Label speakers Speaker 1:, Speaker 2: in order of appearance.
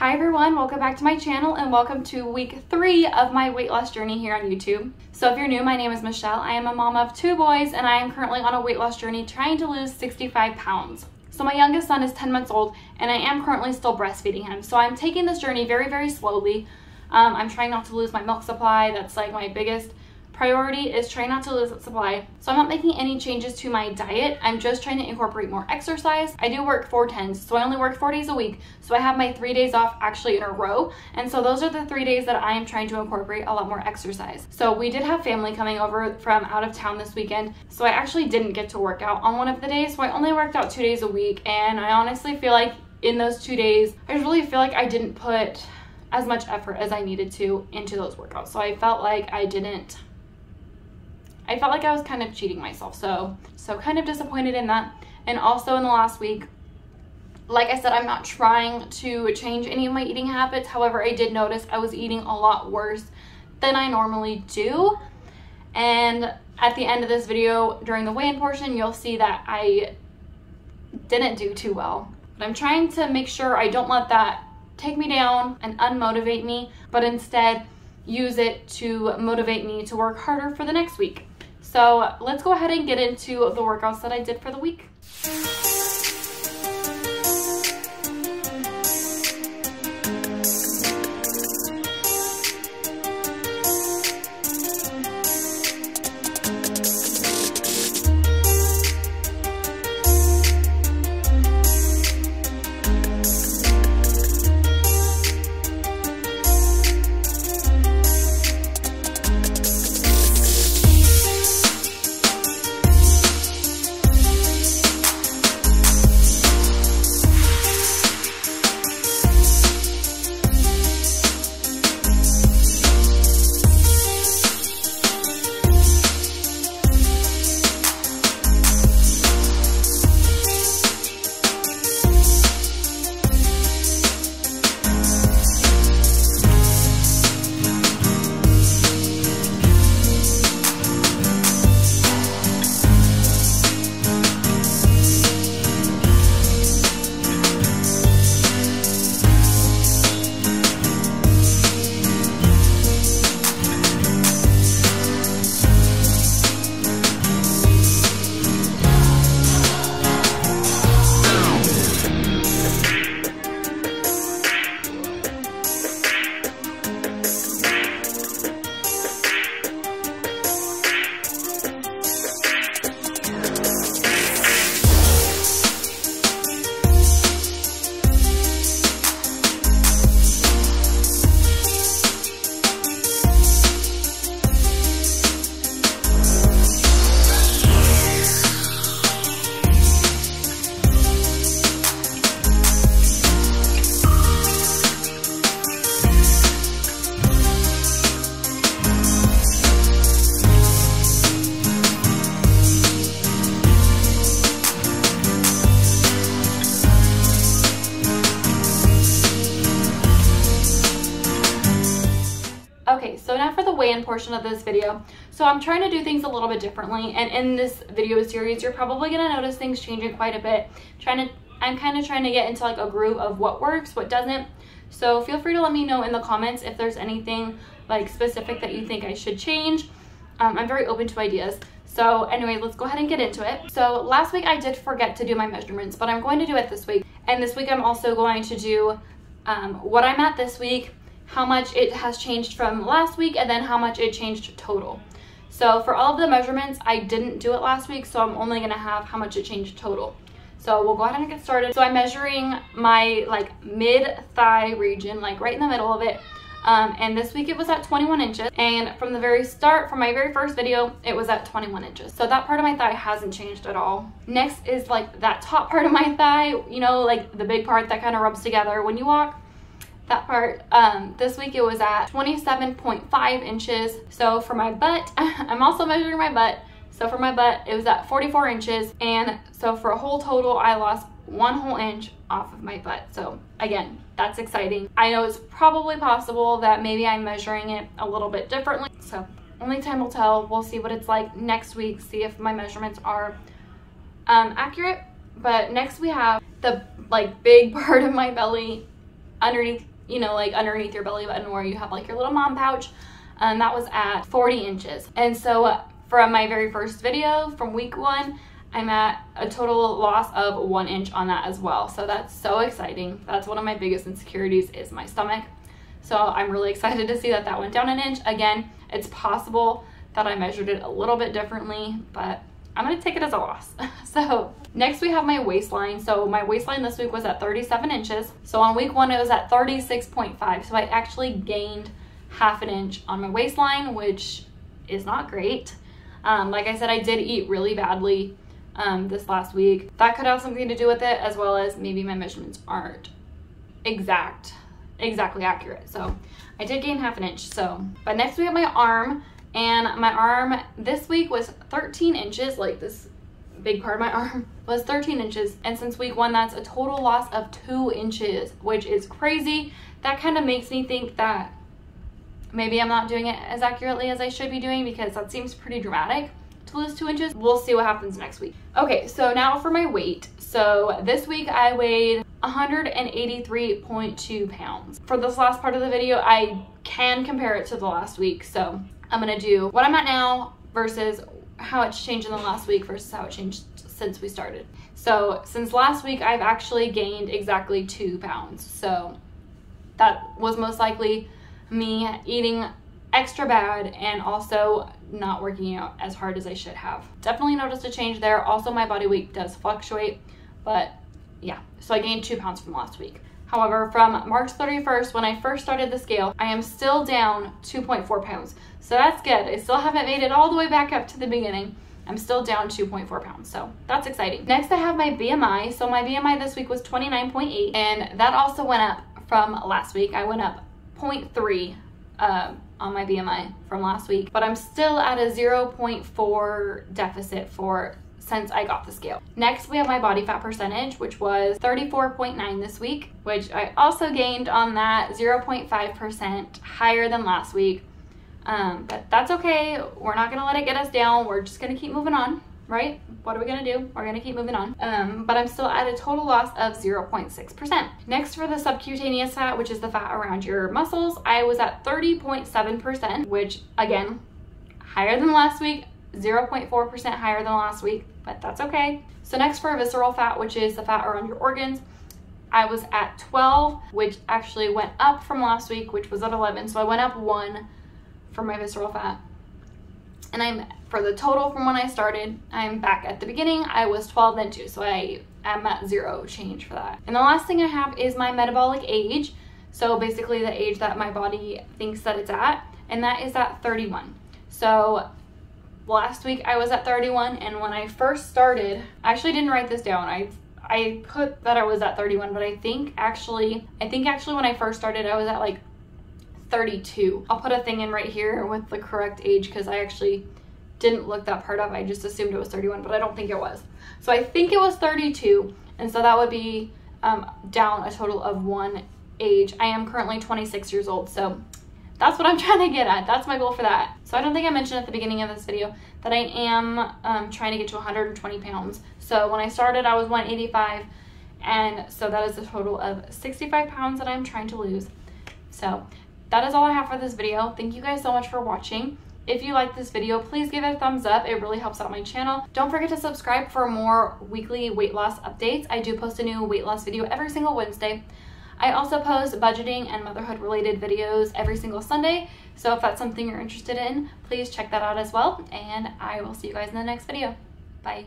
Speaker 1: Hi everyone, welcome back to my channel and welcome to week 3 of my weight loss journey here on YouTube. So if you're new, my name is Michelle. I am a mom of 2 boys and I am currently on a weight loss journey trying to lose 65 pounds. So my youngest son is 10 months old and I am currently still breastfeeding him. So I'm taking this journey very slowly. I'm trying not to lose my milk supply. That's like my biggest priority, is trying not to lose that supply. So I'm not making any changes to my diet. I'm just trying to incorporate more exercise. I do work 4/10s, so I only work 4 days a week. So I have my 3 days off actually in a row. And so those are the 3 days that I am trying to incorporate a lot more exercise. So we did have family coming over from out of town this weekend. So I actually didn't get to work out on one of the days. So I only worked out 2 days a week. And I honestly feel like in those 2 days, I really feel like I didn't put as much effort as I needed to into those workouts. So I felt like I was kind of cheating myself. So kind of disappointed in that. And also in the last week, like I said, I'm not trying to change any of my eating habits. However, I did notice I was eating a lot worse than I normally do. And at the end of this video, during the weigh-in portion, you'll see that I didn't do too well. But I'm trying to make sure I don't let that take me down and unmotivate me, but instead use it to motivate me to work harder for the next week. So let's go ahead and get into the workouts that I did for the week. Okay, so now for the weigh-in portion of this video. So I'm trying to do things a little bit differently, and in this video series, you're probably gonna notice things changing quite a bit. I'm kind of trying to get into like a groove of what works, what doesn't. So feel free to let me know in the comments if there's anything like specific that you think I should change. I'm very open to ideas. So anyway, let's go ahead and get into it. So last week I did forget to do my measurements, but I'm going to do it this week. And this week I'm also going to do what I'm at this week, how much it has changed from last week, and then how much it changed total. So for all of the measurements, I didn't do it last week, so I'm only gonna have how much it changed total. So we'll go ahead and get started. So I'm measuring my like mid-thigh region, like right in the middle of it. And this week it was at 21 inches. And from the very start, from my very first video, it was at 21 inches. So that part of my thigh hasn't changed at all. Next is like that top part of my thigh, you know, like the big part that kind of rubs together when you walk. That part, this week it was at 27.5 inches. So for my butt, I'm also measuring my butt. So for my butt, it was at 44 inches. And so for a whole total, I lost 1 whole inch off of my butt. So again, that's exciting. I know it's probably possible that maybe I'm measuring it a little bit differently. So only time will tell. We'll see what it's like next week, see if my measurements are accurate. But next we have the like big part of my belly underneath you know, like underneath your belly button where you have like your little mom pouch. That was at 40 inches. And so from my very first video from week 1, I'm at a total loss of 1 inch on that as well. So that's so exciting. That's one of my biggest insecurities is my stomach. So I'm really excited to see that that went down 1 inch. Again, it's possible that I measured it a little bit differently, but I'm gonna take it as a loss. So next we have my waistline. So my waistline this week was at 37 inches. So on week 1, it was at 36.5. So I actually gained ½ inch on my waistline, which is not great. Like I said, I did eat really badly this last week. That could have something to do with it, as well as maybe my measurements aren't exactly accurate. So I did gain ½ inch. So, but next we have my arm, and my arm this week was 13 inches. Like this big part of my arm was 13 inches. And since week 1, that's a total loss of 2 inches, which is crazy. That kind of makes me think that maybe I'm not doing it as accurately as I should be doing, because that seems pretty dramatic to lose 2 inches. We'll see what happens next week. Okay, so now for my weight. So this week I weighed 183.2 pounds. For this last part of the video, I can compare it to the last week. So I'm gonna do what I'm at now versus how it's changed in the last week versus how it changed since we started. So since last week, I've actually gained exactly 2 pounds. So that was most likely me eating extra bad and also not working out as hard as I should have. Definitely noticed a change there. Also, my body weight does fluctuate, but yeah, so I gained 2 pounds from last week. However, from March 31st, when I first started the scale, I am still down 2.4 pounds. So that's good. I still haven't made it all the way back up to the beginning. I'm still down 2.4 pounds, so that's exciting. Next, I have my BMI. So my BMI this week was 29.8, and that also went up from last week. I went up 0.3 on my BMI from last week, but I'm still at a 0.4 deficit since I got the scale. Next, we have my body fat percentage, which was 34.9 this week, which I also gained on that, 0.5% higher than last week. But that's okay. We're not gonna let it get us down. We're just gonna keep moving on, right? What are we gonna do? We're gonna keep moving on. But I'm still at a total loss of 0.6%. Next, for the subcutaneous fat, which is the fat around your muscles, I was at 30.7%, which again, higher than last week, 0.4% higher than last week, but that's okay. So next, for visceral fat, which is the fat around your organs, I was at 12, which actually went up from last week, which was at 11. So I went up 1 for my visceral fat. And for the total from when I started, I'm back at the beginning. I was 12 then 2, so I'm at 0 change for that. And the last thing I have is my metabolic age. So basically the age that my body thinks that it's at, and that is at 31. So last week I was at 31, and when I first started, I actually didn't write this down. I put that I was at 31, but I think actually when I first started, I was at like 32. I'll put a thing in right here with the correct age, because I actually didn't look that part up. I just assumed it was 31, but I don't think it was. So I think it was 32, and so that would be down a total of 1 age. I am currently 26 years old, so that's what I'm trying to get at. That's my goal for that. So I don't think I mentioned at the beginning of this video that I am trying to get to 120 pounds. So when I started, I was 185, and so that is a total of 65 pounds that I'm trying to lose. So that is all I have for this video. Thank you guys so much for watching. If you like this video, please give it a thumbs up. It really helps out my channel. Don't forget to subscribe for more weekly weight loss updates. I do post a new weight loss video every single Wednesday. I also post budgeting and motherhood related videos every single Sunday. So if that's something you're interested in, please check that out as well. And I will see you guys in the next video. Bye.